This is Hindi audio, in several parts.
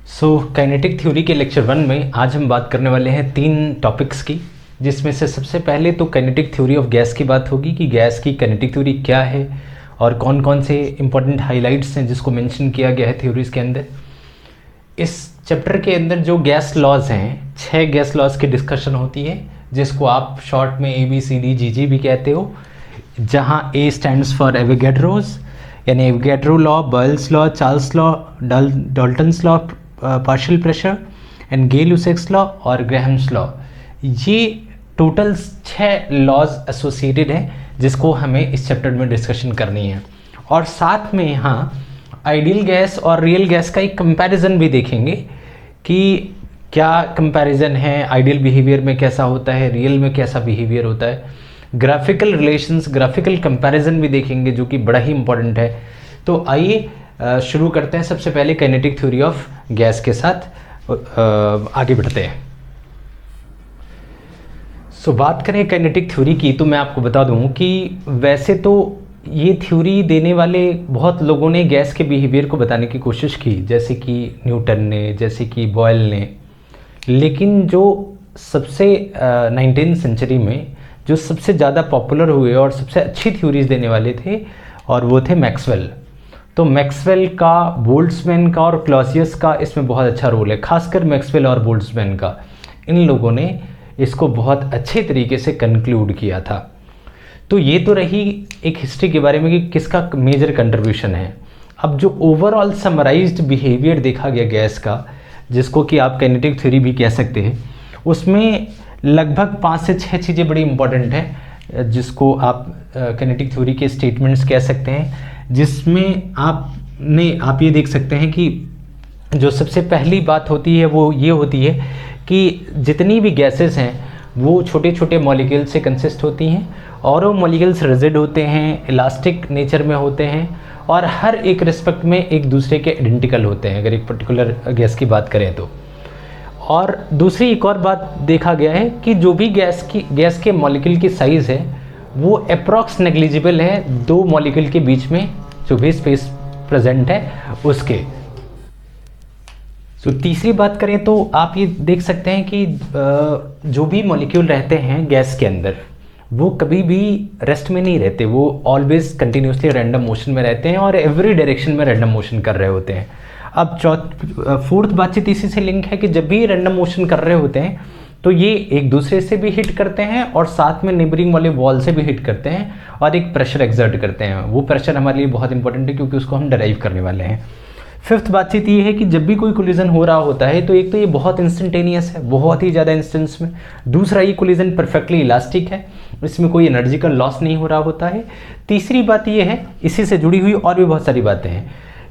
काइनेटिक थ्योरी के लेक्चर 1 में आज हम बात करने वाले हैं 3 टॉपिक्स की, जिसमें से सबसे पहले तो काइनेटिक थ्योरी ऑफ गैस की बात होगी कि गैस की काइनेटिक थ्योरी क्या है और कौन कौन से इंपॉर्टेंट हाइलाइट्स हैं जिसको मेंशन किया गया है थ्योरीज के अंदर। इस चैप्टर के अंदर जो गैस लॉज हैं, 6 गैस लॉज की डिस्कशन होती है, जिसको आप शॉर्ट में ABCD GG भी कहते हो, जहाँ A स्टैंड्स फॉर एवोगैड्रोज यानी Avogadro law, Boyle's law, Charles law, Dalton's law partial pressure and Gay Lussac's law और ग्राहम्स लॉ। ये टोटल 6 लॉज एसोसिएटेड हैं जिसको हमें इस चैप्टर में डिस्कशन करनी है। और साथ में यहाँ आइडियल गैस और रियल गैस का एक कंपैरिजन भी देखेंगे कि क्या कंपैरिजन है, आइडियल बिहेवियर में कैसा होता है, रियल में कैसा बिहेवियर होता है। ग्राफिकल रिलेशंस, ग्राफिकल कंपैरिजन भी देखेंगे जो कि बड़ा ही इंपॉर्टेंट है। तो आइए शुरू करते हैं सबसे पहले काइनेटिक थ्योरी ऑफ गैस के साथ आगे बढ़ते हैं। बात करें काइनेटिक थ्योरी की, तो मैं आपको बता दूं कि वैसे तो ये थ्योरी देने वाले बहुत लोगों ने गैस के बिहेवियर को बताने की कोशिश की, जैसे कि न्यूटन ने, जैसे कि बॉयल ने, लेकिन जो सबसे 19th सेंचुरी में जो सबसे ज़्यादा पॉपुलर हुए और सबसे अच्छी थ्योरीज देने वाले थे, और वो थे मैक्सवेल। तो मैक्सवेल का, बोल्ट्जमैन का और क्लॉसियस का इसमें बहुत अच्छा रोल है, खासकर मैक्सवेल और बोल्ट्जमैन का। इन लोगों ने इसको बहुत अच्छे तरीके से कंक्लूड किया था। तो ये तो रही एक हिस्ट्री के बारे में कि किसका मेजर कंट्रीब्यूशन है। अब जो ओवरऑल समराइज्ड बिहेवियर देखा गया गैस का, जिसको कि आप काइनेटिक थ्योरी भी कह सकते हैं, उसमें लगभग 5 से 6 चीज़ें बड़ी इंपॉर्टेंट हैं, जिसको आप काइनेटिक थ्योरी के स्टेटमेंट्स कह सकते हैं, जिसमें आप ये देख सकते हैं कि जो सबसे पहली बात होती है वो ये होती है कि जितनी भी गैसेस हैं वो छोटे छोटे मॉलिक्यूल से कंसिस्ट होती हैं, और वो मॉलिक्यूल्स रिजिड होते हैं, इलास्टिक नेचर में होते हैं, और हर एक रिस्पेक्ट में एक दूसरे के आइडेंटिकल होते हैं, अगर एक पर्टिकुलर गैस की बात करें तो। और दूसरी एक और बात देखा गया है कि जो भी गैस के मॉलिक्यूल की साइज़ है वो अप्रॉक्स नेग्लिजिबल है 2 मॉलिक्यूल के बीच में जो भी स्पेस प्रेजेंट है उसके। तीसरी बात करें तो आप ये देख सकते हैं कि जो भी मॉलिक्यूल रहते हैं गैस के अंदर वो कभी भी रेस्ट में नहीं रहते, वो ऑलवेज कंटिन्यूसली रैंडम मोशन में रहते हैं और एवरी डायरेक्शन में रैंडम मोशन कर रहे होते हैं। अब फोर्थ बातचीत इसी से लिंक है कि जब भी रैंडम मोशन कर रहे होते हैं तो ये एक दूसरे से भी हिट करते हैं और साथ में नेबरिंग वाले वॉल से भी हिट करते हैं और एक प्रेशर एक्सर्ट करते हैं। वो प्रेशर हमारे लिए बहुत इंपॉर्टेंट है क्योंकि उसको हम डराइव करने वाले हैं। फिफ्थ बातचीत ये है कि जब भी कोई कोलिजन हो रहा होता है तो एक तो ये बहुत इंस्टेंटेनियस है, बहुत ही ज़्यादा इंस्टेंस में। दूसरा, ये कोलिजन परफेक्टली इलास्टिक है, इसमें कोई एनर्जी का लॉस नहीं हो रहा होता है। तीसरी बात ये है, इसी से जुड़ी हुई और भी बहुत सारी बातें हैं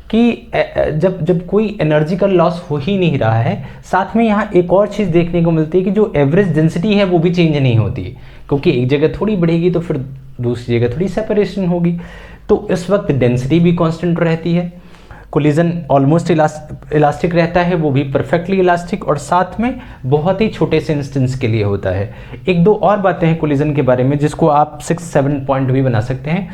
कि जब कोई एनर्जी का लॉस हो ही नहीं रहा है, साथ में यहाँ एक और चीज़ देखने को मिलती है कि जो एवरेज डेंसिटी है वो भी चेंज नहीं होती, क्योंकि एक जगह थोड़ी बढ़ेगी तो फिर दूसरी जगह थोड़ी सेपरेशन होगी। तो इस वक्त डेंसिटी भी कांस्टेंट रहती है, कोलिजन ऑलमोस्ट इलास्टिक रहता है, वो भी परफेक्टली इलास्टिक, और साथ में बहुत ही छोटे से इंस्टेंस के लिए होता है। एक दो और बातें हैं कोलिजन के बारे में जिसको आप 6-7 पॉइंट भी बना सकते हैं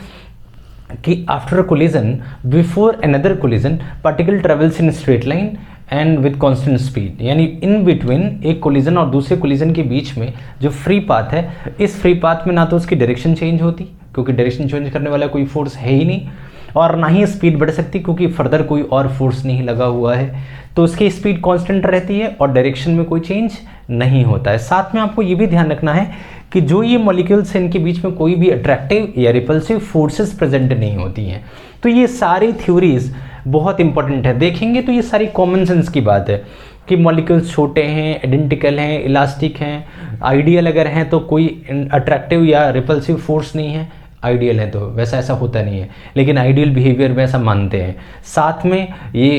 कि after collision, before another collision, particle travels in straight line and with constant speed. यानी इन बिटवीन एक कोलिजन और दूसरे कोलिजन के बीच में जो फ्री पाथ है, इस फ्री पाथ में ना तो उसकी डायरेक्शन चेंज होती, क्योंकि डायरेक्शन चेंज करने वाला कोई फोर्स है ही नहीं, और ना ही स्पीड बढ़ सकती क्योंकि फर्दर कोई और फोर्स नहीं लगा हुआ है। तो उसकी स्पीड कांस्टेंट रहती है और डायरेक्शन में कोई चेंज नहीं होता है। साथ में आपको ये भी ध्यान रखना है कि जो ये मॉलिक्यूल्स हैं इनके बीच में कोई भी अट्रैक्टिव या रिपल्सिव फोर्सेस प्रेजेंट नहीं होती हैं। तो ये सारी थ्योरीज बहुत इंपॉर्टेंट है। देखेंगे तो ये सारी कॉमन सेंस की बात है कि मॉलिक्यूल्स छोटे हैं, आइडेंटिकल हैं, इलास्टिक हैं, आइडियल अगर हैं तो कोई अट्रैक्टिव या रिपल्सिव फोर्स नहीं है, आइडियल है तो वैसा ऐसा होता नहीं है, लेकिन आइडियल बिहेवियर में ऐसा मानते हैं। साथ में ये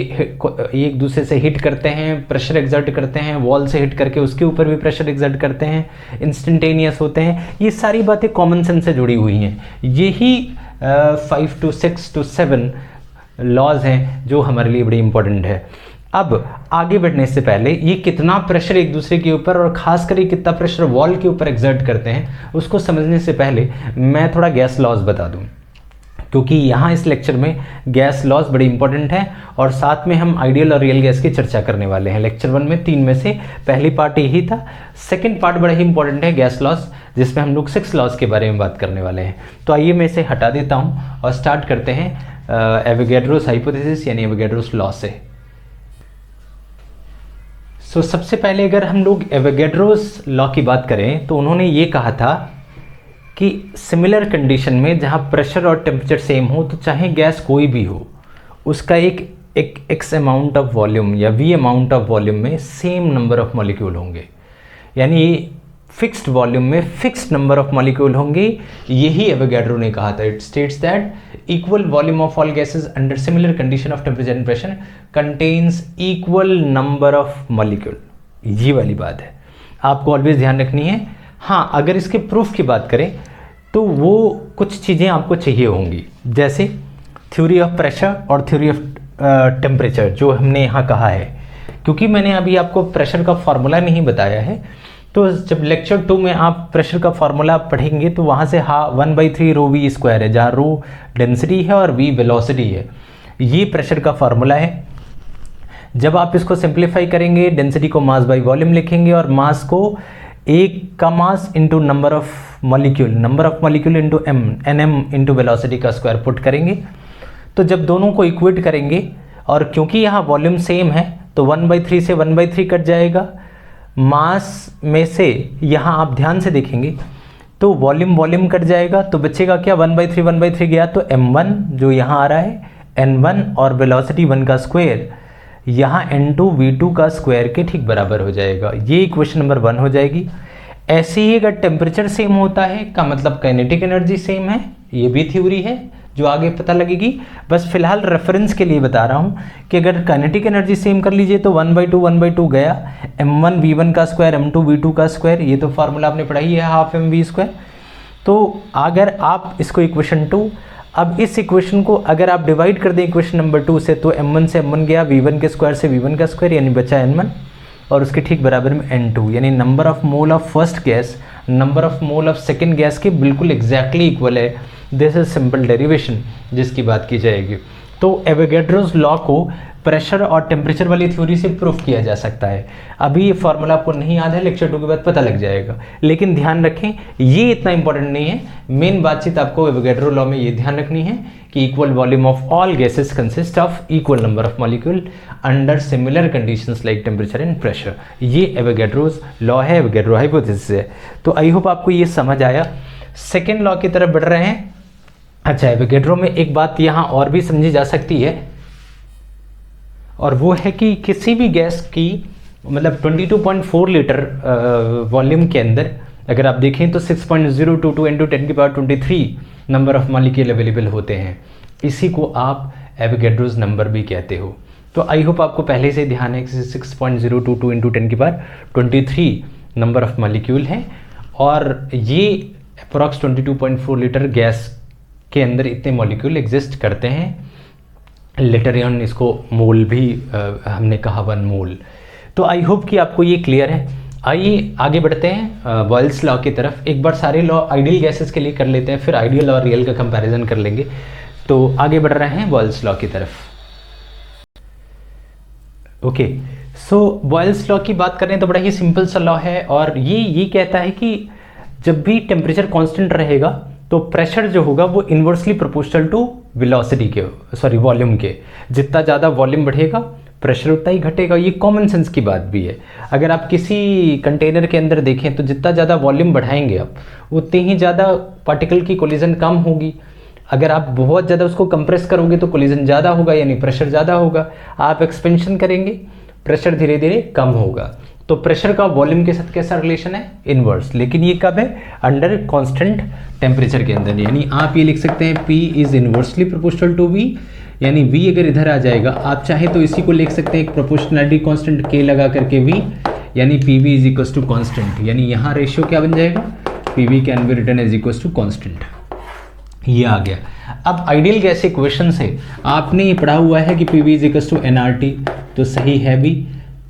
एक दूसरे से हिट करते हैं, प्रेशर एक्सर्ट करते हैं, वॉल से हिट करके उसके ऊपर भी प्रेशर एक्सर्ट करते हैं, इंस्टेंटेनियस होते हैं। ये सारी बातें कॉमन सेंस से जुड़ी हुई हैं। यही 5 to 6 to 7 लॉज हैं जो हमारे लिए बड़ी इंपॉर्टेंट है। अब आगे बढ़ने से पहले ये कितना प्रेशर एक दूसरे के ऊपर और खासकर ये कितना प्रेशर वॉल के ऊपर एक्सर्ट करते हैं उसको समझने से पहले मैं थोड़ा गैस लॉज बता दूं क्योंकि यहाँ इस लेक्चर में गैस लॉज बड़ी इंपॉर्टेंट है और साथ में हम आइडियल और रियल गैस की चर्चा करने वाले हैं। लेक्चर 1 में 3 में से पहली पार्ट यही था। सेकंड पार्ट बड़ा ही इंपॉर्टेंट है गैस लॉज, जिसमें हम लोग 6 लॉज के बारे में बात करने वाले हैं। तो आइए मैं इसे हटा देता हूँ और स्टार्ट करते हैं एवोगैड्रोस हाइपोथेसिस यानी एवोगैड्रोस लॉ से। सो सबसे पहले अगर हम लोग एवोगैड्रोस लॉ की बात करें तो उन्होंने ये कहा था कि सिमिलर कंडीशन में जहाँ प्रेशर और टेम्परेचर सेम हो तो चाहे गैस कोई भी हो, उसका एक एक्स अमाउंट ऑफ वॉल्यूम या वी अमाउंट ऑफ वॉल्यूम में सेम नंबर ऑफ मॉलिक्यूल होंगे, यानी फिक्स्ड वॉल्यूम में फिक्स्ड नंबर ऑफ मॉलिक्यूल होंगे। यही एवोगैड्रो ने कहा था। It states that equal volume of all gases under similar condition of temperature and pressure contains equal number of molecule. ये वाली बात है, आपको ऑलवेज ध्यान रखनी है। हाँ, अगर इसके प्रूफ की बात करें तो वो कुछ चीज़ें आपको चाहिए होंगी, जैसे थ्योरी ऑफ प्रेशर और थ्योरी ऑफ टेम्परेचर जो हमने यहाँ कहा है। क्योंकि मैंने अभी आपको प्रेशर का फॉर्मूला नहीं बताया है, तो जब लेक्चर 2 में आप प्रेशर का फॉर्मूला पढ़ेंगे तो वहाँ से 1/3 रो वी स्क्वायर है, जहाँ रो डेंसिटी है और वी वेलोसिटी है। ये प्रेशर का फॉर्मूला है। जब आप इसको सिंप्लीफाई करेंगे, डेंसिटी को मास बाई वॉल्यूम लिखेंगे और मास को एक का mass into number of molecule into NM into velocity का स्क्वायर पुट करेंगे। तो जब दोनों को इक्वेट करेंगे, और क्योंकि यहाँ वॉल्यूम सेम है तो 1/3 से 1/3 कट जाएगा। मास में से यहाँ आप ध्यान से देखेंगे तो वॉल्यूम कट जाएगा, तो बचेगा क्या, 1/3 गया तो m1 जो यहाँ आ रहा है n1 और वेलोसिटी 1 का स्क्वायर यहाँ n2 v2 का स्क्वायर के ठीक बराबर हो जाएगा। ये इक्वेशन नंबर 1 हो जाएगी। ऐसे ही अगर टेम्परेचर सेम होता है का मतलब काइनेटिक एनर्जी सेम है, ये भी थ्योरी है जो आगे पता लगेगी। बस फिलहाल रेफरेंस के लिए बता रहा हूँ कि अगर काइनेटिक एनर्जी सेम कर लीजिए तो 1/2 गया, m1 v1 का स्क्वायर m2 v2 का स्क्वायर, ये तो फार्मूला आपने पढ़ाई है, हाफ mv स्क्वायर। तो अगर आप इसको इक्वेशन 2, अब इस इक्वेशन को अगर आप डिवाइड कर दें इक्वेशन नंबर 2 से, तो m1 से m1 गया, v1 के स्क्वायर से v1 का स्क्वायर, यानी बचा n1 और उसके ठीक बराबर में n2, यानी number of mole of first gas number of mole of second gas के बिल्कुल एग्जैक्टली इक्वल है। दिस इज सिंपल डेरिवेशन जिसकी बात की जाएगी। तो एवोगैड्रोस लॉ को प्रेशर और टेम्परेचर वाली थ्योरी से प्रूफ किया जा सकता है। अभी ये फॉर्मूला आपको नहीं याद है, लेक्चर 2 के बाद पता लग जाएगा, लेकिन ध्यान रखें ये इतना इंपॉर्टेंट नहीं है। मेन बातचीत आपको एवोगैड्रो लॉ में ये ध्यान रखनी है कि equal volume of all gases consist of equal number of molecule under similar conditions like temperature and pressure. ये एवोगैड्रोस लॉ है, एवोगैड्रो हाइपोथेसिस है। तो आई होप आपको ये समझ आया। सेकेंड लॉ की तरफ बढ़ रहे हैं। अच्छा, एवोगैड्रो में एक बात यहाँ और भी समझी जा सकती है, और वो है कि किसी भी गैस की मतलब 22.4 लीटर वॉल्यूम के अंदर अगर आप देखें तो 6.022 × 10⁻23 नंबर ऑफ मॉलिक्यूल अवेलेबल होते हैं। इसी को आप एवोगैड्रोस नंबर भी कहते हो। तो आई होप आपको पहले से ध्यान है कि 6.022 × 10⁻23 नंबर ऑफ मॉलिक्यूल हैं, और ये अप्रॉक्स 22.4 लीटर गैस के अंदर इतने मॉलिक्यूल एग्जिस्ट करते हैं। लेटर ऑन इसको मोल भी हमने कहा 1 मोल। तो आई होप कि आपको ये क्लियर है। आइए आगे बढ़ते हैं बॉयल्स लॉ की तरफ। एक बार सारे लॉ आइडियल गैसेस के लिए कर लेते हैं, फिर आइडियल और रियल का कंपैरिजन कर लेंगे। तो आगे बढ़ रहे हैं बॉयल्स लॉ की तरफ। ओके, सो बॉयल्स लॉ की बात करें तो बड़ा ही सिंपल सा लॉ है, और ये कहता है कि जब भी टेम्परेचर कांस्टेंट रहेगा तो प्रेशर जो होगा वो इन्वर्सली प्रोपोर्शनल टू वेलोसिटी के वॉल्यूम के। जितना ज़्यादा वॉल्यूम बढ़ेगा प्रेशर उतना ही घटेगा। ये कॉमन सेंस की बात भी है। अगर आप किसी कंटेनर के अंदर देखें तो जितना ज़्यादा वॉल्यूम बढ़ाएंगे आप, उतनी ही ज़्यादा पार्टिकल की कोलिजन कम होगी। अगर आप बहुत ज़्यादा उसको कंप्रेस करोगे तो कोलिजन ज़्यादा होगा, यानी प्रेशर ज़्यादा होगा। आप एक्सपेंशन करेंगे, प्रेशर धीरे धीरे कम होगा। तो प्रेशर का वॉल्यूम के साथ कैसा रिलेशन है, इनवर्स। लेकिन ये कब है, अंडर कांस्टेंट टेम्परेचर के अंदर। यानी आप ये लिख सकते हैं P is inversely proportional to V, यानी V अगर इधर आ जाएगा, आप चाहे तो इसी को लिख सकते हैं एक प्रोपोर्शनलिटी कांस्टेंट K लगा करके V, यानी PV is equal to constant. यानी यहाँ रेशियो क्या बन जाएगा, PV can be written is equal to constant. ये आ गया। अब आइडियल गैस इक्वेशन से आपने ये पढ़ा हुआ है कि PV is equal to nRT, तो सही है भी।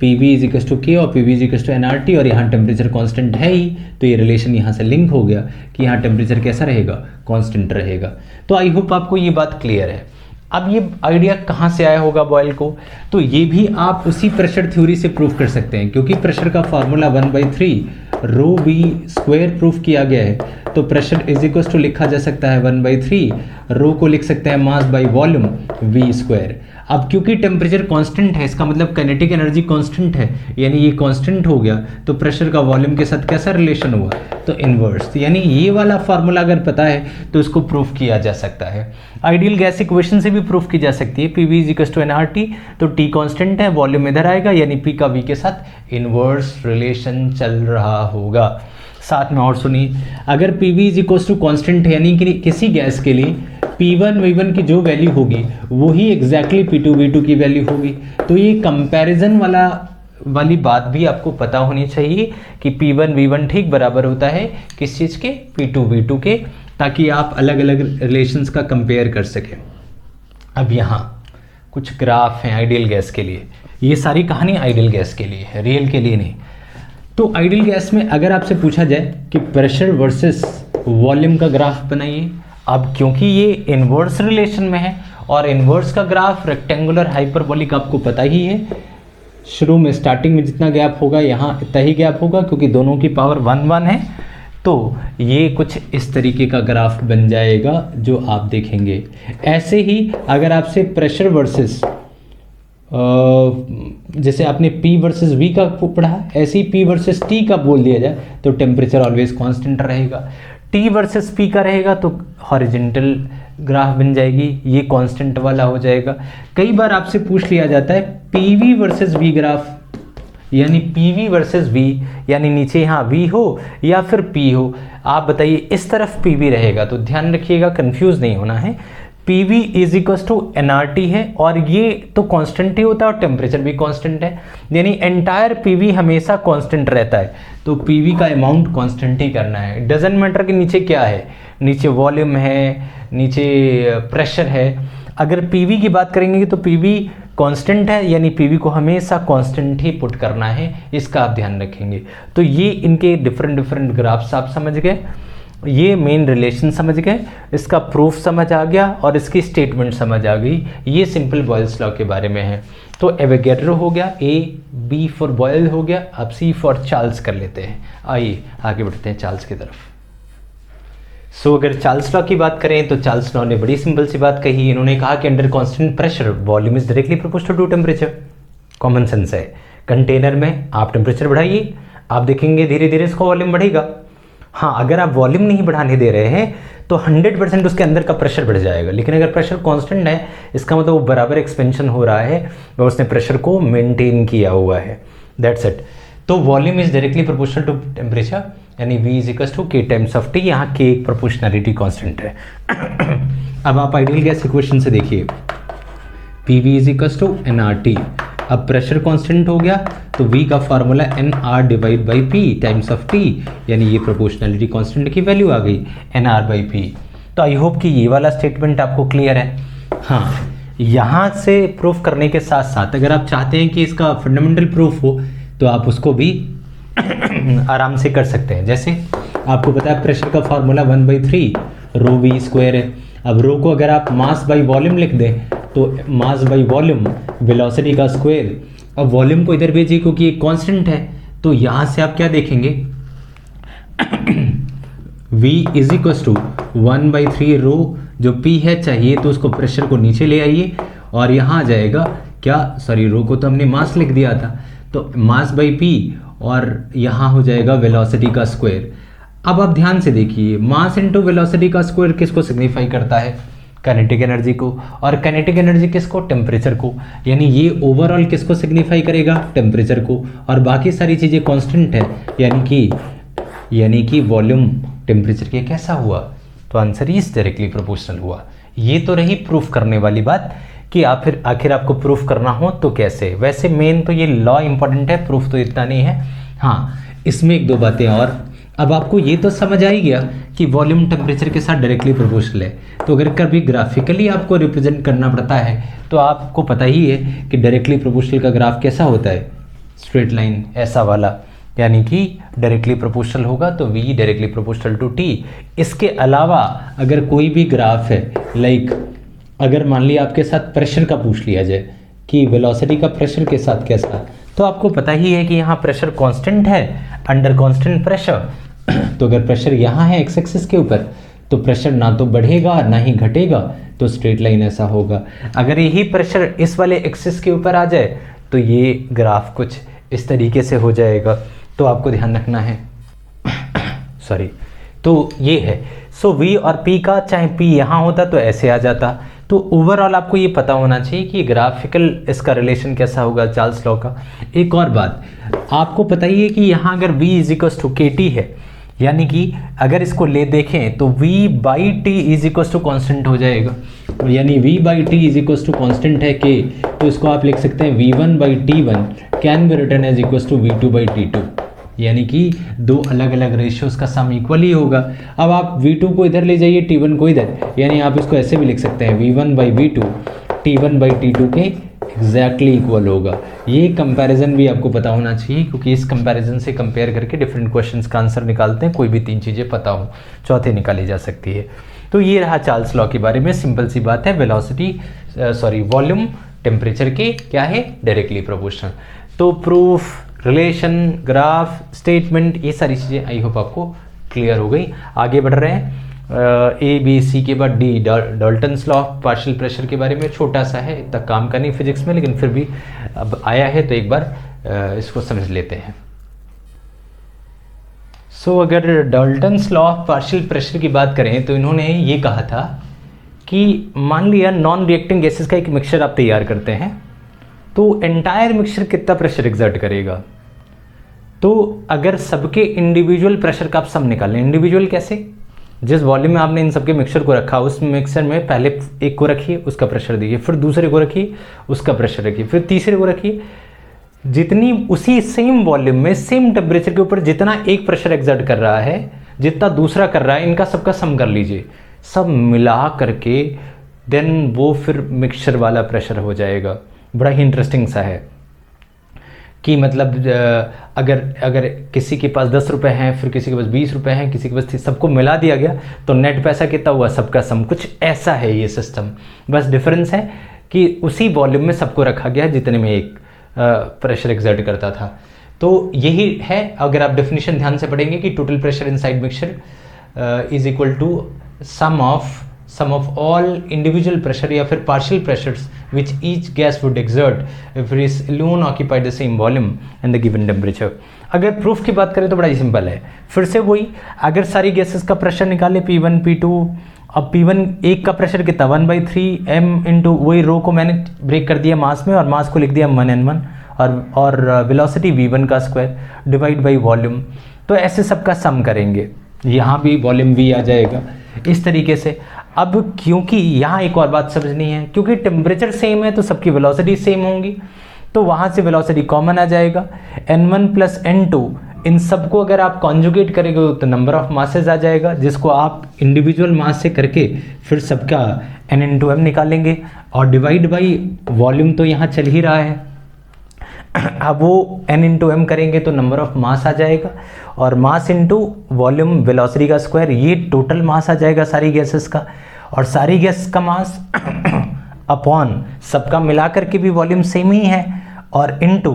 PV इज इक्वल टू के और PV is equal to nRT, और यहाँ टेम्परेचर कांस्टेंट है ही, तो ये रिलेशन यहाँ से लिंक हो गया कि यहाँ टेम्परेचर कैसा रहेगा, कांस्टेंट रहेगा। तो आई होप आपको ये बात क्लियर है। अब ये आइडिया कहाँ से आया होगा बॉयल को, तो ये भी आप उसी प्रेशर थ्योरी से प्रूफ कर सकते हैं, क्योंकि प्रेशर का formula 1/3 rho V square proof किया गया है। तो प्रेशर इज इक्वल टू लिखा जा सकता है 1/3 रो को लिख सकते हैं mass by volume we square. अब क्योंकि टेम्परेचर कांस्टेंट है, इसका मतलब काइनेटिक एनर्जी कांस्टेंट है, यानी ये कांस्टेंट हो गया, तो प्रेशर का वॉल्यूम के साथ कैसा रिलेशन हुआ, तो इनवर्स। यानी ये वाला फार्मूला अगर पता है तो इसको प्रूफ किया जा सकता है। आइडियल गैस इक्वेशन से भी प्रूफ की जा सकती है, PV is equal to nRT, तो T कांस्टेंट है, वॉल्यूम इधर आएगा, यानी P का V के साथ इनवर्स रिलेशन चल रहा होगा। साथ में और सुनिए, अगर PV is equal to constant है, यानी कि किसी गैस के लिए P1 V1 की जो वैल्यू होगी वही एग्जैक्टली P2 V2 की वैल्यू होगी। तो ये कंपैरिजन वाली बात भी आपको पता होनी चाहिए कि P1 V1 ठीक बराबर होता है किस चीज़ के, P2 V2 के, ताकि आप अलग अलग रिलेशंस का कंपेयर कर सकें। अब यहाँ कुछ ग्राफ हैं आइडियल गैस के लिए, ये सारी कहानी आइडियल गैस के लिए है, रियल के लिए नहीं। तो आइडियल गैस में अगर आपसे पूछा जाए कि प्रेशर वर्सेस वॉल्यूम का ग्राफ बनाइए, अब क्योंकि ये इनवर्स रिलेशन में है और इनवर्स का ग्राफ रेक्टेंगुलर हाइपरबोलिक आपको पता ही है, शुरू में स्टार्टिंग में जितना गैप होगा यहाँ इतना ही गैप होगा, क्योंकि दोनों की पावर 1 है। तो ये कुछ इस तरीके का ग्राफ बन जाएगा जो आप देखेंगे। ऐसे ही अगर आपसे प्रेशर वर्सेस जैसे आपने P वर्सेस V का पढ़ा, ऐसे ही P वर्सेस T का बोल दिया जाए तो टेम्परेचर ऑलवेज कांस्टेंट रहेगा। T वर्सेस P का रहेगा तो हॉरिजॉन्टल ग्राफ बन जाएगी, ये कांस्टेंट वाला हो जाएगा। कई बार आपसे पूछ लिया जाता है PV वर्सेस V ग्राफ, यानी PV वर्सेस V, यानी नीचे यहाँ V हो या फिर P हो, आप बताइए इस तरफ PV रहेगा, तो ध्यान रखिएगा कंफ्यूज नहीं होना है। PV is equal to nRT है और ये तो कांस्टेंट ही होता है और टेम्परेचर भी कांस्टेंट है, यानी एंटायर PV हमेशा कांस्टेंट रहता है, तो PV का अमाउंट कांस्टेंट ही करना है। डजंट मैटर कि नीचे क्या है, नीचे वॉल्यूम है, नीचे प्रेशर है। अगर PV की बात करेंगे तो PV कांस्टेंट है, यानी PV को हमेशा कांस्टेंट ही पुट करना है, इसका आप ध्यान रखेंगे। तो ये इनके डिफरेंट ग्राफ्स आप समझ गए, ये मेन रिलेशन समझ गए, इसका प्रूफ समझ आ गया और इसकी स्टेटमेंट समझ आ गई। ये सिंपल बॉयल्स लॉ के बारे में है। तो एवोगैड्रो हो गया, A, B फॉर बॉयल हो गया, अब C फॉर चार्ल्स कर लेते हैं। आइए आगे बढ़ते हैं चार्ल्स की तरफ। सो अगर चार्ल्स लॉ की बात करें तो चार्ल्स लॉ ने बड़ी सिंपल सी बात कही। इन्होंने कहा कि under constant pressure volume is directly proportional to temperature. Common sense है, कंटेनर में आप टेम्परेचर बढ़ाइए, आप देखेंगे धीरे धीरे इसका वॉल्यूम बढ़ेगा। हाँ, अगर आप वॉल्यूम नहीं बढ़ाने दे रहे हैं तो 100% उसके अंदर का प्रेशर बढ़ जाएगा, लेकिन अगर प्रेशर कांस्टेंट है इसका मतलब वो बराबर एक्सपेंशन हो रहा है और उसने प्रेशर को मेंटेन किया हुआ है, दैट्स इट। तो volume is directly proportional to temperature, यानी V is equal to K times of T, यहाँ K एक प्रोपोर्शनैलिटी कांस्टेंट है। अब आप आइडियल गैस इक्वेशन से देखिए, PV is equal to nRT। अब प्रेशर कांस्टेंट हो गया तो V का formula nR divide by P times of T, यानी ये प्रोपोर्शनैलिटी कांस्टेंट की वैल्यू आ गई nR बाई P। तो आई होप कि ये वाला स्टेटमेंट आपको क्लियर है। हाँ, यहाँ से प्रूफ करने के साथ साथ अगर आप चाहते हैं कि इसका फंडामेंटल प्रूफ हो तो आप उसको भी आराम से कर सकते हैं। जैसे आपको पता है प्रेशर का फार्मूला 1/3 रो V स्क्वायर है। अब रो को अगर आप मास बाई वॉल्यूम लिख दें तो मास बाई वॉल्यूम वेलोसिटी का स्क्वायर। अब वॉल्यूम को इधर भेजिए क्योंकि ये कांस्टेंट है, तो यहाँ से आप क्या देखेंगे V इज इक्वल टू 1/3 रो, जो P है चाहिए तो उसको प्रेशर को नीचे ले आइए और यहाँ आ जाएगा क्या, सॉरी रो को तो हमने मास लिख दिया था, तो मास बाई P और यहाँ हो जाएगा वेलोसिटी का स्क्वायर। अब आप ध्यान से देखिए, मास इनटू वेलोसिटी का स्क्वायर किसको सिग्निफाई करता है, काइनेटिक एनर्जी को, और काइनेटिक एनर्जी किसको, टेम्परेचर को, यानी ये ओवरऑल किसको सिग्निफाई करेगा, टेम्परेचर को, और बाकी सारी चीज़ें कांस्टेंट है, यानी कि वॉल्यूम टेम्परेचर के कैसा हुआ, तो आंसर इज डायरेक्टली प्रोपोर्शनल हुआ। ये तो रही प्रूफ करने वाली बात कि आखिर आपको प्रूफ करना हो तो कैसे। वैसे मेन तो ये लॉ इंपॉर्टेंट है, प्रूफ तो इतना नहीं है। हाँ, इसमें एक दो बातें और। अब आपको ये तो समझ आ ही गया कि वॉल्यूम टेम्परेचर के साथ डायरेक्टली प्रोपोर्शनल है, तो अगर कभी ग्राफिकली आपको रिप्रेजेंट करना पड़ता है तो आपको पता ही है कि डायरेक्टली प्रोपोर्शनल का ग्राफ कैसा होता है, स्ट्रेट लाइन ऐसा वाला, यानी कि डायरेक्टली प्रोपोर्शनल होगा तो v directly proportional to t। इसके अलावा अगर कोई भी ग्राफ है, लाइक अगर मान लिया आपके साथ प्रेशर का पूछ लिया जाए कि वेलोसिटी का प्रेशर के साथ कैसा, तो आपको पता ही है कि यहाँ प्रेशर कांस्टेंट है अंडर कांस्टेंट प्रेशर। तो अगर प्रेशर यहाँ है एक्स एक्सिस के ऊपर, तो प्रेशर ना तो बढ़ेगा ना ही घटेगा, तो स्ट्रेट लाइन ऐसा होगा। अगर यही प्रेशर इस वाले एक्सिस के ऊपर आ जाए तो ये ग्राफ कुछ इस तरीके से हो जाएगा। तो आपको ध्यान रखना है सॉरी, तो ये है। सो v और p का, चाहे p यहाँ होता तो ऐसे आ जाता। तो ओवरऑल आपको ये पता होना चाहिए कि ग्राफिकल इसका रिलेशन कैसा होगा चार्ल्स लॉ का। एक और बात आपको पता ही है कि यहाँ अगर v is equal to K T है, यानी कि अगर इसको ले देखें तो v by T is equal to constant हो जाएगा, यानी v by T is equal to constant है k, तो इसको आप लिख सकते हैं v1 by t1 can be written as equal to v2 by t2, यानी कि दो अलग अलग रेशियोज का सम इक्वल ही होगा। अब आप v2 को इधर ले जाइए, t1 को इधर, यानी आप इसको ऐसे भी लिख सकते हैं v1 by v2 t1 by t2 के एग्जैक्टली इक्वल होगा। ये कंपैरिजन भी आपको पता होना चाहिए, क्योंकि इस कंपैरिजन से कंपेयर करके डिफरेंट क्वेश्चंस का आंसर निकालते हैं। कोई भी तीन चीज़ें पता हो, चौथे निकाली जा सकती है। तो ये रहा चार्ल्स लॉ के बारे में, सिंपल सी बात है। वेलोसिटी वॉल्यूम टेम्परेचर के क्या है, डायरेक्टली प्रोपोर्शनल। तो प्रूफ, रिलेशन, ग्राफ, स्टेटमेंट, ये सारी चीज़ें आई होप आपको क्लियर हो गई। आगे बढ़ रहे हैं। ए बी सी के बाद D, Dalton's law partial pressure के बारे में। छोटा सा है, इतना काम का नहीं फिजिक्स में, लेकिन फिर भी अब आया है तो एक बार इसको समझ लेते हैं। सो अगर Dalton's law of partial pressure की बात करें तो इन्होंने ये कहा था कि मान लिया नॉन रिएक्टिंग गैसेस का एक मिक्सचर आप तैयार करते हैं, तो एंटायर मिक्सचर कितना प्रेशर एक्सर्ट करेगा। तो अगर सबके इंडिविजुअल प्रेशर का आप सम निकालें, इंडिविजुअल कैसे, जिस वॉल्यूम में आपने इन सबके मिक्सचर को रखा, उस मिक्सचर में पहले एक को रखिए, उसका प्रेशर दीजिए, फिर दूसरे को रखिए, उसका प्रेशर रखिए, फिर तीसरे को रखिए। जितनी उसी सेम वॉल्यूम में सेम टेम्परेचर के ऊपर जितना एक प्रेशर एक्सर्ट कर रहा है, जितना दूसरा कर रहा है, इनका सबका सम कर लीजिए। सब मिला करके देन वो फिर मिक्सचर वाला प्रेशर हो जाएगा। बड़ा ही इंटरेस्टिंग सा है कि मतलब अगर किसी के पास 10 रुपये हैं, फिर किसी के पास 20 रुपये हैं, किसी के पास सबको मिला दिया गया, तो नेट पैसा कितना हुआ, सबका सम। कुछ ऐसा है ये सिस्टम, बस डिफरेंस है कि उसी वॉल्यूम में सबको रखा गया जितने में एक प्रेशर एक्सर्ट करता था। तो यही है, अगर आप डेफिनेशन ध्यान से पढ़ेंगे कि total pressure inside mixture is equal to sum of all individual pressure या फिर partial pressures which each gas would exert if it is alone occupied the same volume and the given temperature। अगर प्रूफ की बात करें तो बड़ा ही सिंपल है, फिर से वही, अगर सारी गैसेस का प्रेशर निकाले P1 P2, अब P1 एक का प्रेशर कितना 1/3 m इंटू वही रो को मैंने ब्रेक कर दिया मास में, और मास को लिख दिया 1n1, और वेलोसिटी v1 का स्क्वायर डिवाइड बाई वॉल्यूम। तो ऐसे सबका सम करेंगे, यहाँ भी वॉल्यूम v आ जाएगा इस तरीके से। अब क्योंकि यहाँ एक और बात समझनी है, क्योंकि टेम्परेचर सेम है तो सबकी वेलोसिटी सेम होंगी, तो वहाँ से वेलोसिटी कॉमन आ जाएगा। n1 प्लस n2, इन सबको अगर आप कॉन्जुगेट करेंगे तो नंबर ऑफ मासेस आ जाएगा, जिसको आप इंडिविजुअल मास से करके फिर सबका n इंटू m निकालेंगे, और डिवाइड बाई वॉल्यूम तो यहाँ चल ही रहा है। अब वो n इंटू m करेंगे तो नंबर ऑफ मास आ जाएगा, और मास इंटू वॉल्यूम वेलोसिटी का स्क्वायर, ये टोटल मास आ जाएगा सारी गैसेस का, और सारी गैस का मास अपॉन सबका मिलाकर के भी वॉल्यूम सेम ही है, और इनटू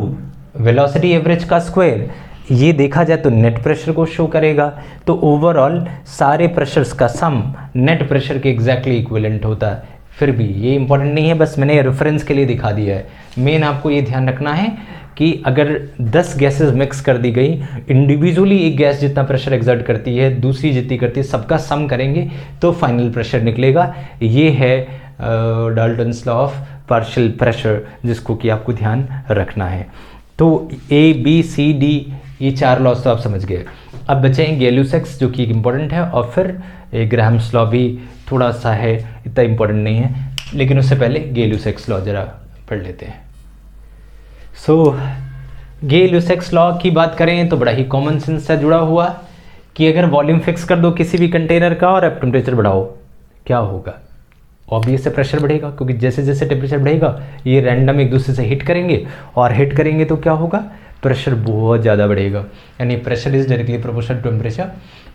वेलोसिटी एवरेज का स्क्वायर। ये देखा जाए तो नेट प्रेशर को शो करेगा। तो ओवरऑल सारे प्रेशर्स का सम नेट प्रेशर के एग्जैक्टली इक्विवेलेंट होता है। फिर भी ये इंपॉर्टेंट नहीं है, बस मैंने रेफरेंस के लिए दिखा दिया है। मेन आपको ये ध्यान रखना है कि अगर 10 गैसेस मिक्स कर दी गई, इंडिविजुअली एक गैस जितना प्रेशर एक्सर्ट करती है, दूसरी जितनी करती है, सबका सम करेंगे तो फाइनल प्रेशर निकलेगा। ये है Dalton's law of partial pressure, जिसको कि आपको ध्यान रखना है। तो ए बी सी डी ये 4 लॉस तो आप समझ गए। अब बचे गैल्यूसेक्स जो कि इम्पोर्टेंट है, और फिर ग्राहम्स लॉ भी थोड़ा सा है, इतना इम्पोर्टेंट नहीं है, लेकिन उससे पहले गैल्यूसेक्स लॉ जरा पढ़ लेते हैं। सो गैल्यूसेक्स लॉ की बात करें तो बड़ा ही कॉमन सेंस से जुड़ा हुआ कि अगर वॉल्यूम फिक्स कर दो किसी भी कंटेनर का और अब टेम्परेचर बढ़ाओ, क्या होगा? ऑब्वियस से प्रेशर बढ़ेगा, क्योंकि जैसे जैसे टेम्परेचर बढ़ेगा ये रैंडम एक दूसरे से हिट करेंगे, और हिट करेंगे तो क्या होगा? प्रेशर बहुत ज़्यादा बढ़ेगा, यानी pressure is directly proportional to temperature.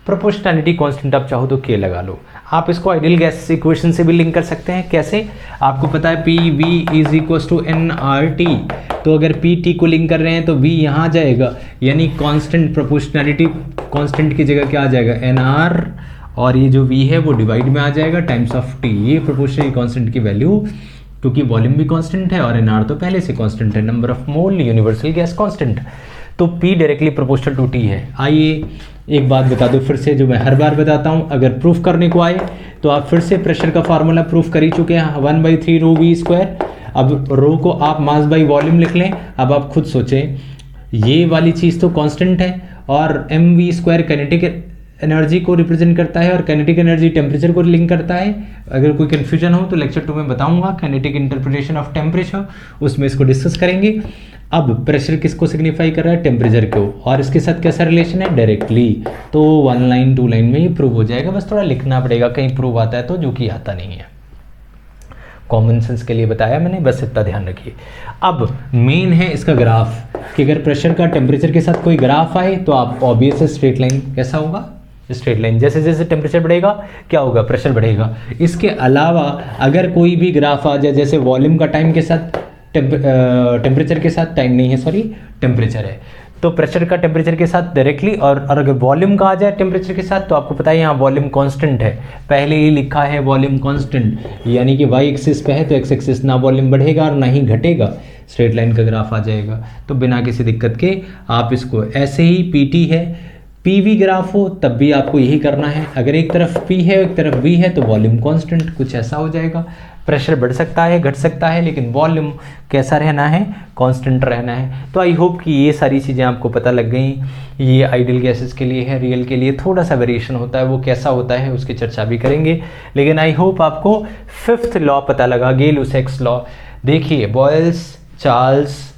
Proportionality constant आप चाहो तो के लगा लो। आप इसको आइडियल गैस इक्वेशन से भी लिंक कर सकते हैं। कैसे? आपको पता है P V is equal to N R T, तो अगर पी टी को लिंक कर रहे हैं तो वी यहाँ जाएगा, यानी कांस्टेंट प्रोपोर्शनैलिटी कांस्टेंट की जगह क्या आ जाएगा, एन आर, और ये जो वी है वो डिवाइड में आ जाएगा टाइम्स ऑफ टी। ये प्रोपोर्शनल कांस्टेंट की वैल्यू, क्योंकि वॉल्यूम भी कांस्टेंट है और एन आर तो पहले से कांस्टेंट है, number of mole universal gas constant, तो P directly proportional to T है। आइए एक बात बता दो फिर से, जो मैं हर बार बताता हूँ, अगर प्रूफ करने को आए तो आप फिर से प्रेशर का फार्मूला प्रूफ कर ही चुके हैं, 1/3 रो वी स्क्वायर। अब रो को आप मास बाई वॉल्यूम लिख लें। अब आप खुद सोचें, ये वाली चीज़ तो कांस्टेंट है और M V square kinetic energy को रिप्रेजेंट करता है और काइनेटिक एनर्जी टेम्परेचर को लिंक करता है। अगर कोई कन्फ्यूजन हो तो लेक्चर 2 में बताऊंगा, काइनेटिक इंटरप्रिटेशन ऑफ टेम्परेचर, उसमें इसको डिस्कस करेंगे। अब प्रेशर किसको सिग्निफाई कर रहा है, टेम्परेचर को, और इसके साथ कैसा रिलेशन है, डायरेक्टली। तो 1 लाइन 2 लाइन में ये प्रूव हो जाएगा, बस थोड़ा लिखना पड़ेगा, कहीं प्रूव आता है तो, जो कि आता नहीं है। कॉमन सेंस के लिए बताया मैंने, बस इतना ध्यान रखिए। अब मेन है इसका ग्राफ, कि अगर प्रेशर का टेम्परेचर के साथ कोई ग्राफ आए तो आप ऑब्वियस है स्ट्रेट लाइन, कैसा होगा, स्ट्रेट लाइन। जैसे जैसे टेम्परेचर बढ़ेगा क्या होगा, प्रेशर बढ़ेगा। इसके अलावा अगर कोई भी ग्राफ आ जाए, जैसे वॉल्यूम का टाइम के साथ टेम्परेचर के साथ, टाइम नहीं है सॉरी, टेम्परेचर है, तो प्रेशर का टेम्परेचर के साथ डायरेक्टली, और अगर वॉल्यूम का आ जाए टेम्परेचर के साथ, तो आपको पता है यहाँ वॉल्यूम कांस्टेंट है, पहले ही लिखा है वॉल्यूम कांस्टेंट, यानी कि वाई एक्सिस पे है तो एक्स एक्सिस ना वॉल्यूम बढ़ेगा और ना ही घटेगा, स्ट्रेट लाइन का ग्राफ आ जाएगा। तो बिना किसी दिक्कत के आप इसको ऐसे ही, पीटी है, पीवी ग्राफ हो तब भी आपको यही करना है। अगर एक तरफ पी है एक तरफ वी है तो वॉल्यूम कांस्टेंट कुछ ऐसा हो जाएगा। प्रेशर बढ़ सकता है घट सकता है, लेकिन वॉल्यूम कैसा रहना है, कांस्टेंट रहना है। तो आई होप कि ये सारी चीज़ें आपको पता लग गई। ये आइडियल गैसेस के लिए है, रियल के लिए थोड़ा सा वेरिएशन होता है, वो कैसा होता है उसकी चर्चा भी करेंगे। लेकिन आई होप आपको 5th लॉ पता लगा, गेल-लुसैक्स लॉ। देखिए बॉयल्स, चार्ल्स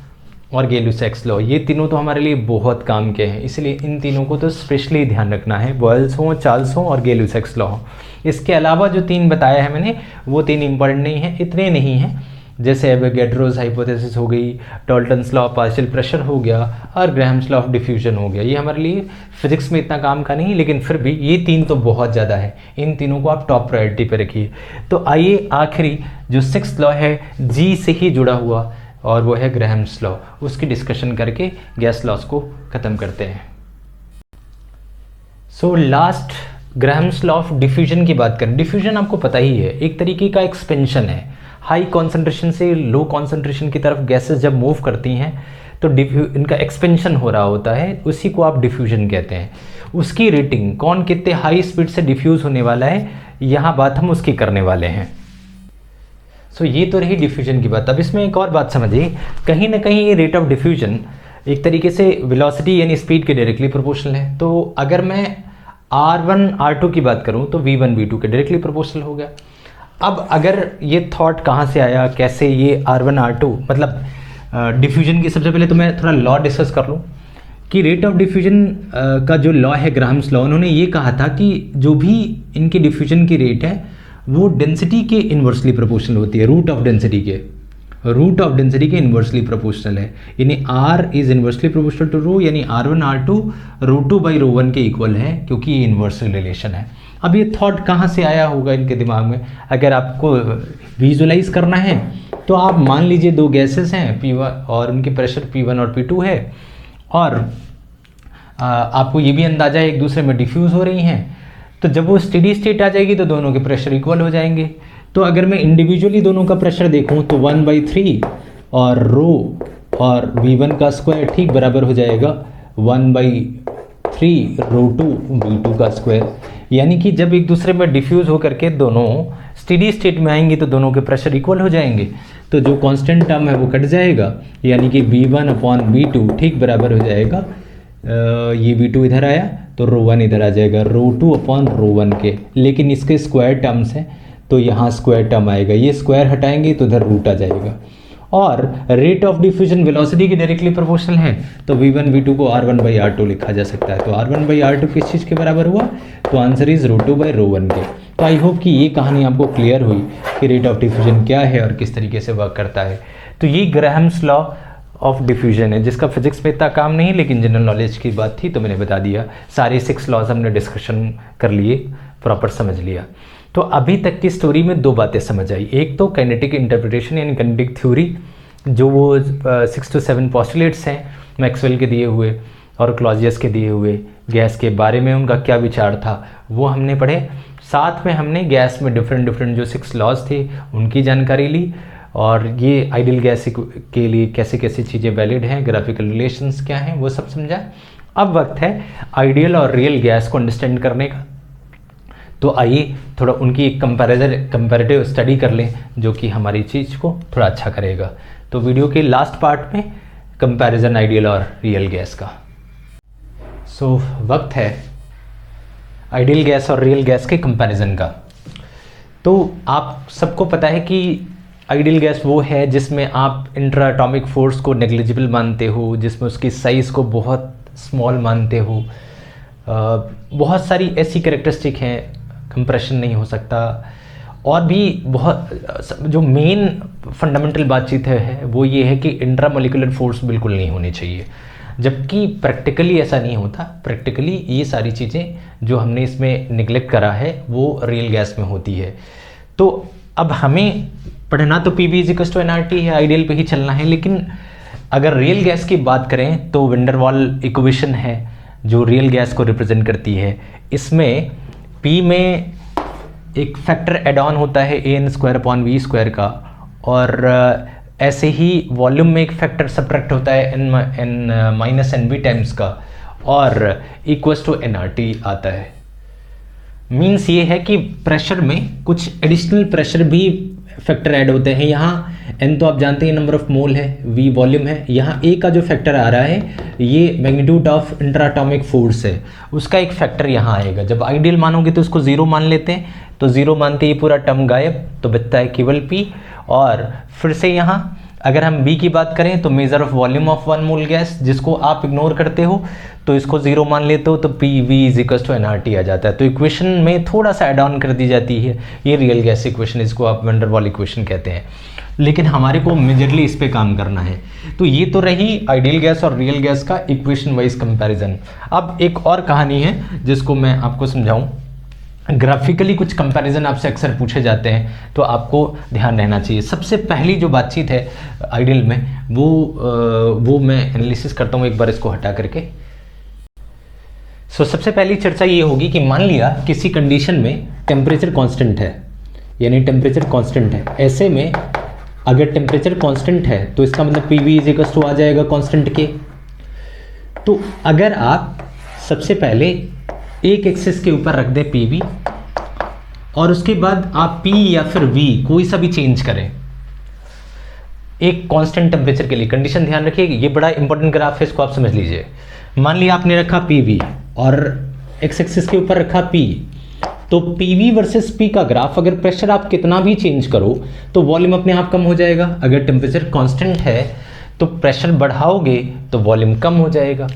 और गेल-लुसैक्स लॉ, ये तीनों तो हमारे लिए बहुत काम के हैं, इसलिए इन तीनों को तो स्पेशली ध्यान रखना है, बॉयल्स हो, चार्ल्स हो और गेल-लुसैक्स लॉ हो। इसके अलावा जो 3 बताया है मैंने, वो 3 इंपॉर्टेंट नहीं है, इतने नहीं हैं, जैसे एवोगैड्रोस हाइपोथेसिस हो गई, Dalton's law of partial pressure हो गया और ग्राहम्स लॉ ऑफ डिफ्यूजन हो गया। ये हमारे लिए फिजिक्स में इतना काम का नहीं, लेकिन फिर भी ये 3 तो बहुत ज़्यादा है, इन तीनों को आप टॉप प्रायोरिटी पे रखिए। तो आइए आखिरी जो 6th लॉ है, जी से ही जुड़ा हुआ, और वो है ग्राहम्स लॉ, उसकी डिस्कशन करके गैस लॉस को ख़त्म करते हैं। So last Graham's law of diffusion की बात करें। डिफ्यूजन आपको पता ही है, एक तरीके का एक्सपेंशन है, हाई कॉन्सेंट्रेशन से लो कॉन्सेंट्रेशन की तरफ गैसेस जब मूव करती हैं तो इनका एक्सपेंशन हो रहा होता है, उसी को आप डिफ्यूजन कहते हैं। उसकी रेटिंग, कौन कितने हाई स्पीड से डिफ्यूज़ होने वाला है, यहाँ बात हम उसकी करने वाले हैं। सो ये तो रही डिफ्यूजन की बात। अब इसमें एक और बात समझिए, कहीं ना कहीं ये रेट ऑफ डिफ्यूजन एक तरीके से वेलोसिटी यानी स्पीड के डायरेक्टली प्रोपोर्शनल है। तो अगर मैं R1 R2 की बात करूं तो V1 V2 के डायरेक्टली प्रोपोर्शनल हो गया। अब अगर ये थॉट कहाँ से आया, कैसे ये R1 R2, मतलब डिफ्यूजन की, सबसे पहले तो मैं थोड़ा लॉ डिस्कस कर लूँ कि रेट ऑफ डिफ्यूजन का जो लॉ है ग्राहम्स लॉ, उन्होंने ये कहा था कि जो भी इनकी डिफ्यूजन की रेट है वो डेंसिटी के इन्वर्सली प्रोपोर्शनल होती है, रूट ऑफ डेंसिटी के इन्वर्सली प्रोपोर्शनल है, यानी R is inversely proportional to rho, यानी R1 R2 √2/ρ1 के इक्वल है, क्योंकि ये इन्वर्सल रिलेशन है। अब ये थॉट कहाँ से आया होगा इनके दिमाग में, अगर आपको विजुलाइज करना है तो आप मान लीजिए 2 गैसेस हैं P1 और उनकी प्रेशर P1 और P2 है, और आपको ये भी अंदाजा है एक दूसरे में डिफ्यूज़ हो रही हैं, तो जब वो स्टेडी स्टेट आ जाएगी तो दोनों के प्रेशर इक्वल हो जाएंगे। तो अगर मैं इंडिविजुअली दोनों का प्रेशर देखूं तो 1/3 और रो और V1 का स्क्वायर ठीक बराबर हो जाएगा 1/3 रो2 V2 का स्क्वायर। यानी कि जब एक दूसरे में डिफ्यूज़ होकर के दोनों स्टेडी स्टेट में आएंगे तो दोनों के प्रेशर इक्वल हो जाएंगे, तो जो कांस्टेंट टर्म है वो कट जाएगा, यानी कि V1/V2 ठीक बराबर हो जाएगा, ये V2 इधर आया तो रो1 इधर आ जाएगा, रो2/रो1 के, लेकिन इसके स्क्वायर टर्म्स हैं तो यहाँ स्क्वायर टर्म आएगा, ये स्क्वायर हटाएंगे तो इधर रूट आ जाएगा। और रेट ऑफ डिफ्यूजन वेलोसिटी की डायरेक्टली प्रोपोर्शनल है, तो V1 V2 को R1/R2 लिखा जा सकता है। तो R1/R2 किस चीज़ के बराबर हुआ, तो आंसर इज √2/ρ1 के। तो आई होप कि ये कहानी आपको क्लियर हुई कि रेट ऑफ डिफ्यूजन क्या है और किस तरीके से वर्क करता है। तो ये ग्राहम्स लॉ ऑफ डिफ्यूजन है, जिसका फिजिक्स में इतना काम नहीं, लेकिन जनरल नॉलेज की बात थी तो मैंने बता दिया। सारे 6 लॉज हमने डिस्कशन कर लिए, प्रॉपर समझ लिया। तो अभी तक की स्टोरी में 2 बातें समझ आई। एक तो काइनेटिक इंटरप्रिटेशन यानी काइनेटिक थ्योरी, जो वो 6 to 7 पोस्टुलेट्स हैं मैक्सवेल के दिए हुए और क्लॉजियस के दिए हुए, गैस के बारे में उनका क्या विचार था वो हमने पढ़े। साथ में हमने गैस में डिफरेंट जो 6 लॉज थे उनकी जानकारी ली, और ये आइडियल गैस के लिए कैसे कैसे चीज़ें वैलिड हैं, ग्राफिकल रिलेशंस क्या हैं, वो सब समझा। अब वक्त है आइडियल और रियल गैस को अंडरस्टैंड करने का। तो आइए थोड़ा उनकी एक कंपैरेटिव स्टडी कर लें, जो कि हमारी चीज़ को थोड़ा अच्छा करेगा। तो वीडियो के लास्ट पार्ट में कंपैरिजन आइडियल और रियल गैस का। सो वक्त है आइडियल गैस और रियल गैस के कंपैरिजन का। तो आप सबको पता है कि आइडियल गैस वो है जिसमें आप इंट्रा एटॉमिक फोर्स को नेग्लिजिबल मानते हो, जिसमें उसकी साइज़ को बहुत स्मॉल मानते हो। बहुत सारी ऐसी कैरेक्टरिस्टिक हैं, कंप्रेशन नहीं हो सकता, और भी बहुत जो मेन फंडामेंटल बातचीत है वो ये है कि इंट्रा मोलिकुलर फोर्स बिल्कुल नहीं होनी चाहिए, जबकि प्रैक्टिकली ऐसा नहीं होता। प्रैक्टिकली ये सारी चीज़ें जो हमने इसमें निगलेक्ट करा है वो रियल गैस में होती है। तो अब हमें पढ़ना तो P V is equals to N R T है, आइडियल पे ही चलना है। लेकिन अगर रियल गैस की बात करें तो वैन इक्वेशन है जो रियल गैस को रिप्रेजेंट करती है। इसमें P में एक फैक्टर एड ऑन होता है an² का, और ऐसे ही वॉल्यूम में एक फैक्टर सब्ट्रैक्ट होता है n-nb टाइम्स का, और इक्वल्स टू nRT आता है। मीन्स ये है कि प्रेशर में कुछ एडिशनल प्रेशर भी फैक्टर ऐड होते हैं। यहाँ n तो आप जानते हैं नंबर ऑफ मोल है, v वॉल्यूम है, यहाँ a का जो फैक्टर आ रहा है ये magnitude of intra atomic force है, उसका एक फैक्टर यहाँ आएगा। जब आइडियल मानोगे तो उसको 0 मान लेते हैं, तो 0 मानते ही पूरा टर्म गायब, तो बचता है केवल p। और फिर से यहाँ अगर हम b की बात करें तो measure of volume of 1 mole gas, जिसको आप इग्नोर करते हो तो इसको 0 मान लेते हो, तो P V is equals to nRT आ जाता है। तो इक्वेशन में थोड़ा सा एड ऑन कर दी जाती है, ये रियल गैस इक्वेशन, इसको आप वैन डर वाल इक्वेशन कहते हैं। लेकिन हमारे को मेजरली इस पे काम करना है। तो ये तो रही आइडियल गैस और रियल गैस का इक्वेशन वाइज कंपैरिजन। अब एक और कहानी है जिसको मैं आपको समझाऊं। ग्राफिकली कुछ कंपैरिजन आपसे अक्सर पूछे जाते हैं, तो आपको ध्यान रहना चाहिए। सबसे पहली जो बातचीत है आइडियल में वो मैं एनालिसिस करता हूँ एक बार इसको हटा करके। सबसे पहली चर्चा ये होगी कि मान लिया किसी कंडीशन में टेम्परेचर कांस्टेंट है, यानी टेम्परेचर कांस्टेंट है। ऐसे में अगर टेम्परेचर कांस्टेंट है तो इसका मतलब P V is equals to आ जाएगा कांस्टेंट के। तो अगर आप सबसे पहले एक एक्सिस के ऊपर रख दें पी वी, और उसके बाद आप पी या फिर वी कोई सा भी चेंज करें एक कांस्टेंट टेम्परेचर के लिए। कंडीशन ध्यान रखिए, ये बड़ा इंपॉर्टेंट ग्राफ है, इसको आप समझ लीजिए। मान लिया आपने रखा पी वी और एक्स एक्सिस के ऊपर रखा पी, तो पी वी वर्सेस पी का ग्राफ, अगर प्रेशर आप कितना भी चेंज करो तो वॉल्यूम अपने आप कम हो जाएगा। अगर टेम्परेचर कांस्टेंट है तो प्रेशर बढ़ाओगे तो वॉल्यूम कम हो जाएगा,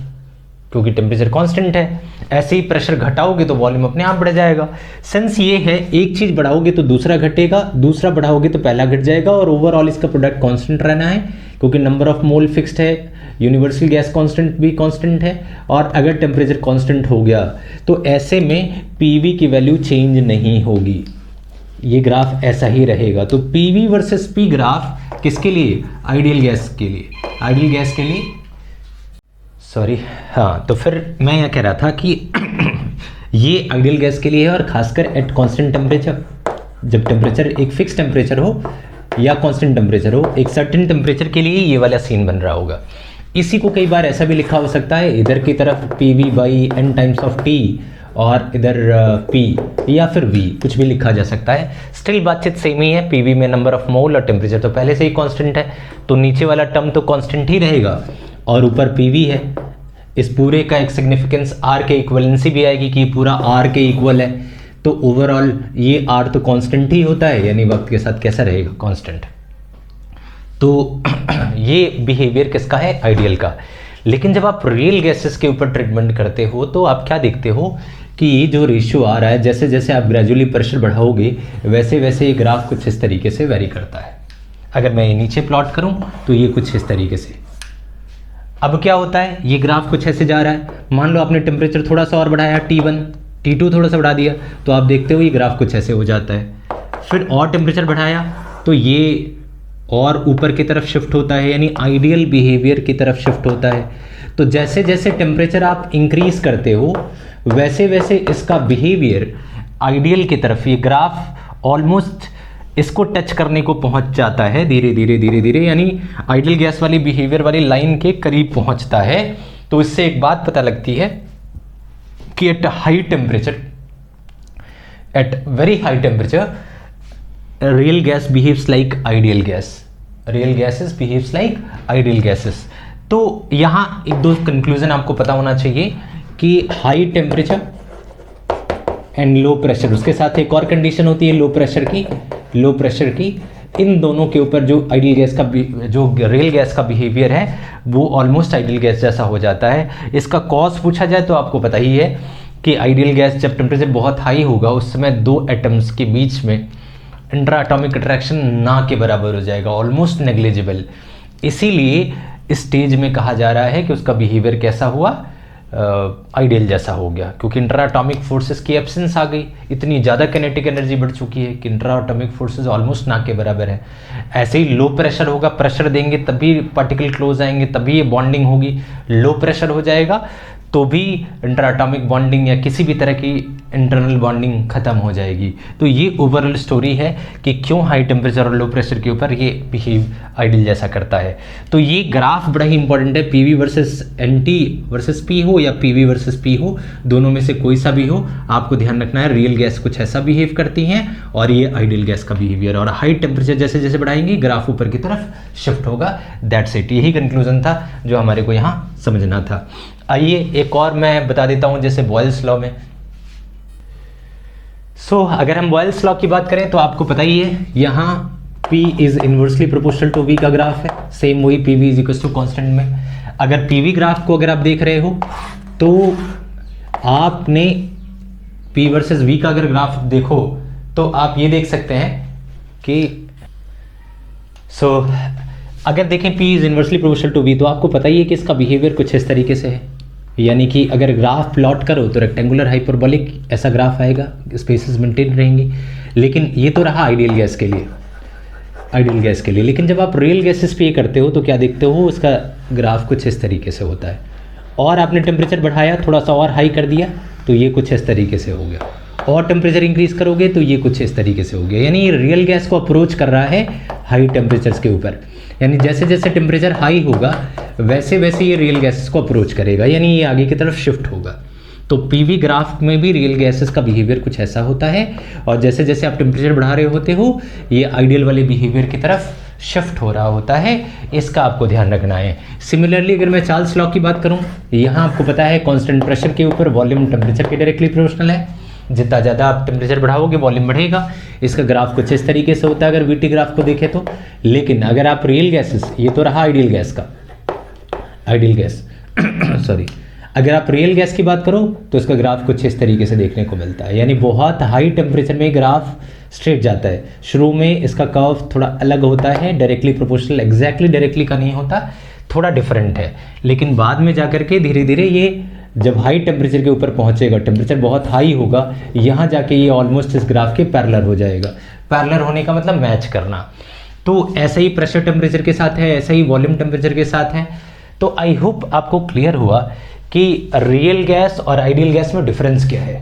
क्योंकि टेम्परेचर कांस्टेंट है। ऐसे ही प्रेशर घटाओगे तो वॉल्यूम अपने आप बढ़ जाएगा। सेंस ये है, एक चीज बढ़ाओगे तो दूसरा घटेगा, दूसरा बढ़ाओगे तो पहला घट जाएगा, और ओवरऑल इसका प्रोडक्ट कांस्टेंट रहना है, क्योंकि नंबर ऑफ मोल फिक्स्ड है, यूनिवर्सल गैस कांस्टेंट भी कांस्टेंट है। और अगर टेम्परेचर कांस्टेंट हो गया तो ऐसे में पीवी की वैल्यू चेंज नहीं होगी, ये ग्राफ ऐसा ही रहेगा। तो पीवी वर्सेस पी ग्राफ किसके लिए? आइडियल गैस के लिए। आइडियल गैस के लिए सॉरी, हाँ, तो फिर मैं यह कह रहा था कि ये आइडियल गैस के लिए है, और खासकर एट कांस्टेंट टेम्परेचर। जब टेम्परेचर एक फिक्स टेम्परेचर हो या कांस्टेंट टेम्परेचर हो, एक सर्टेन टेम्परेचर के लिए ये वाला सीन बन रहा होगा। इसी को कई बार ऐसा भी लिखा हो सकता है, इधर की तरफ P V by N times of T, और इधर पी या फिर वी, कुछ भी लिखा जा सकता है। स्टिल बातचीत सेम ही है। पीवी में नंबर ऑफ मोल और टेम्परेचर तो पहले से ही कांस्टेंट है, तो नीचे वाला टर्म तो कांस्टेंट ही रहेगा, और ऊपर पीवी है। इस पूरे का एक सिग्निफिकेंस आर के इक्वलेंसी भी आएगी कि पूरा आर के इक्वल है, तो ओवरऑल ये आर तो कांस्टेंट ही होता है, यानी वक्त के साथ कैसा रहेगा? कांस्टेंट। तो ये बिहेवियर किसका है? आइडियल का। लेकिन जब आप रियल गैसेस के ऊपर ट्रीटमेंट करते हो तो आप क्या देखते हो कि ये जो रेशियो आ रहा है, जैसे जैसे आप ग्रेजुअली प्रेशर बढ़ाओगे वैसे वैसे ये ग्राफ कुछ इस तरीके से वेरी करता है। अगर मैं ये नीचे प्लॉट करूं तो ये कुछ इस तरीके से, अब क्या होता है, ये ग्राफ कुछ ऐसे जा रहा है, मान लो आपने टेम्परेचर थोड़ा सा और बढ़ाया T1, T2 थोड़ा सा बढ़ा दिया, तो आप देखते हो ये ग्राफ कुछ ऐसे हो जाता है। फिर और टेम्परेचर बढ़ाया तो ये और ऊपर की तरफ शिफ्ट होता है, यानी आइडियल बिहेवियर की तरफ शिफ्ट होता है। तो जैसे जैसे टेम्परेचर आप इंक्रीज करते हो वैसे वैसे इसका बिहेवियर आइडियल की तरफ, ये ग्राफ ऑलमोस्ट इसको टच करने को पहुंच जाता है धीरे धीरे धीरे धीरे, यानी आइडियल गैस वाली बिहेवियर वाली लाइन के करीब पहुंचता है। तो इससे एक बात पता लगती है कि at high temperature, at very high temperature, real gas behaves like ideal gas, real gases behaves like ideal gases। तो यहाँ एक दो कंक्लूजन आपको पता होना चाहिए कि high temperature and low pressure, उसके साथ एक और कंडीशन होती है लो प्रेशर की, इन दोनों के ऊपर जो आइडियल गैस का जो रियल गैस का बिहेवियर है वो ऑलमोस्ट आइडियल गैस जैसा हो जाता है। इसका कॉज पूछा जाए तो आपको पता ही है कि आइडियल गैस जब टेम्परेचर बहुत हाई होगा उस समय दो एटम्स के बीच में इंट्रा एटॉमिक अट्रैक्शन ना के बराबर हो जाएगा, ऑलमोस्ट नेग्लिजिबल। इसीलिए इस स्टेज में कहा जा रहा है कि उसका बिहेवियर कैसा हुआ, आइडियल जैसा हो गया, क्योंकि इंट्रा एटॉमिक फोर्सेस की एब्सेंस आ गई, इतनी ज़्यादा किनेटिक एनर्जी बढ़ चुकी है कि इंट्रा एटॉमिक फोर्सेस ऑलमोस्ट ना के बराबर है। ऐसे ही लो प्रेशर होगा, प्रेशर देंगे तभी पार्टिकल क्लोज आएंगे, तभी ये बॉन्डिंग होगी। लो प्रेशर हो जाएगा तो भी इंट्रा एटॉमिक बॉन्डिंग या किसी भी तरह की इंटरनल बॉन्डिंग खत्म हो जाएगी। तो ये ओवरऑल स्टोरी है कि क्यों हाई टेम्परेचर और लो प्रेशर के ऊपर ये बिहेव आइडियल जैसा करता है। तो ये ग्राफ बड़ा ही इंपॉर्टेंट है, PV versus NT versus P हो या पीवी वर्सेस पी हो, दोनों में से कोई सा भी हो आपको ध्यान रखना है। रियल गैस कुछ ऐसा बिहेव करती हैं और ये आइडियल गैस का बिहेवियर, और हाई टेम्परेचर जैसे जैसे बढ़ाएंगे ग्राफ ऊपर की तरफ शिफ्ट होगा। दैट्स इट, यही कंक्लूजन था जो हमारे को यहाँ समझना था। आइए एक और मैं बता देता हूँ, जैसे बॉयल्स लॉ में। अगर हम बॉयल्स लॉ की बात करें तो आपको पता ही है यहाँ P is inversely proportional to V का ग्राफ है, सेम वही PV is equal to constant में। अगर PV ग्राफ को अगर आप देख रहे हो तो आपने P वर्सेस V का अगर ग्राफ देखो तो आप ये देख सकते हैं कि अगर देखें P is inversely proportional to V तो आपको पता ही है कि इसका बिहेवियर कुछ इस तरीके से है, यानी कि अगर ग्राफ प्लॉट करो तो रेक्टेंगुलर हाइपरबोलिक ऐसा ग्राफ आएगा, स्पेसेस मेंटेन रहेंगी। लेकिन ये तो रहा आइडियल गैस के लिए, लेकिन जब आप रियल गैसेस पे करते हो तो क्या देखते हो, उसका ग्राफ कुछ इस तरीके से होता है। और आपने टेम्परेचर बढ़ाया, थोड़ा सा और हाई कर दिया तो ये कुछ इस तरीके से हो गया, और टेम्परेचर इंक्रीज करोगे तो ये कुछ इस तरीके से हो गया। यानी ये रियल गैस को अप्रोच कर रहा है हाई टेम्परेचर्स के ऊपर, यानी जैसे जैसे टेम्परेचर हाई होगा वैसे वैसे ये रियल गैसेस को अप्रोच करेगा, यानी ये आगे की तरफ शिफ्ट होगा। तो पीवी ग्राफ में भी रियल गैसेस का बिहेवियर कुछ ऐसा होता है, और जैसे जैसे आप टेम्परेचर बढ़ा रहे होते हो ये आइडियल वाले बिहेवियर की तरफ शिफ्ट हो रहा होता है, इसका आपको ध्यान रखना है। सिमिलरली अगर मैं चार्ल्स लॉ की बात करूं, यहाँ आपको पता है कांस्टेंट प्रेशर के ऊपर वॉल्यूम टेम्परेचर के डायरेक्टली प्रोपोर्शनल है, जितना ज़्यादा आप टेम्परेचर बढ़ाओगे वॉल्यूम बढ़ेगा। इसका ग्राफ कुछ इस तरीके से होता है अगर वीटी ग्राफ को देखें तो। लेकिन अगर आप रियल गैसेस, ये तो रहा आइडियल गैस सॉरी, अगर आप रियल गैस की बात करो तो इसका ग्राफ कुछ इस तरीके से देखने को मिलता है, यानी बहुत हाई टेम्परेचर में ग्राफ स्ट्रेट जाता है। शुरू में इसका कर्व थोड़ा अलग होता है, डायरेक्टली प्रोपोर्शनल, एग्जैक्टली डायरेक्टली का नहीं होता, थोड़ा डिफरेंट है। लेकिन बाद में जाकर के धीरे धीरे ये जब हाई टेम्परेचर के ऊपर पहुंचेगा, टेम्परेचर बहुत हाई होगा, यहाँ जाके ये ऑलमोस्ट इस ग्राफ के पैरेलल हो जाएगा। पैरेलल होने का मतलब मैच करना। तो ऐसा ही प्रेशर टेम्परेचर के साथ है, ऐसा ही वॉल्यूम टेम्परेचर के साथ है। तो आई होप आपको क्लियर हुआ कि रियल गैस और आइडियल गैस में डिफरेंस क्या है।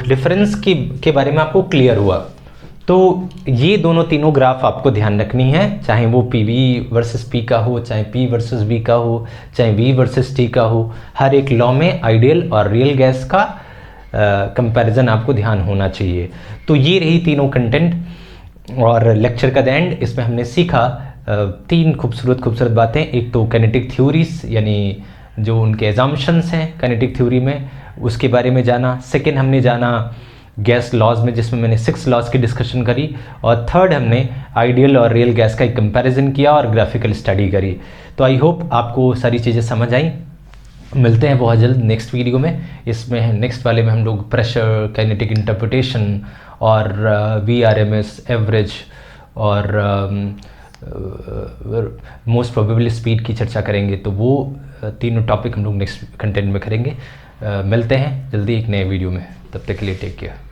डिफरेंस के बारे में आपको क्लियर हुआ। तो ये दोनों तीनों ग्राफ आपको ध्यान रखनी है, चाहे वो PV वर्सेस P का हो, चाहे P वर्सेस V का हो, चाहे V वर्सेस T का हो। हर एक लॉ में आइडियल और रियल गैस का कंपैरिजन आपको ध्यान होना चाहिए। तो ये रही तीनों कंटेंट और लेक्चर का द एंड। इसमें हमने सीखा तीन खूबसूरत बातें। एक तो काइनेटिक थ्योरीज, यानी जो उनके एजम्पशंस हैं काइनेटिक थ्योरी में, उसके बारे में जाना। सेकेंड हमने जाना गैस लॉज में, जिसमें मैंने 6 लॉज की डिस्कशन करी। और थर्ड हमने आइडियल और रियल गैस का एक कंपैरिजन किया और ग्राफिकल स्टडी करी। तो आई होप आपको सारी चीज़ें समझ आई। मिलते हैं बहुत जल्द नेक्स्ट वीडियो में। इसमें नेक्स्ट वाले में हम लोग प्रेशर, काइनेटिक इंटरप्रिटेशन और VRMS एवरेज और मोस्ट प्रोबेबली स्पीड की चर्चा करेंगे। तो वो तीनों टॉपिक हम लोग नेक्स्ट कंटेंट में करेंगे। मिलते हैं जल्दी एक नए वीडियो में, तब तक के लिए टेक केयर।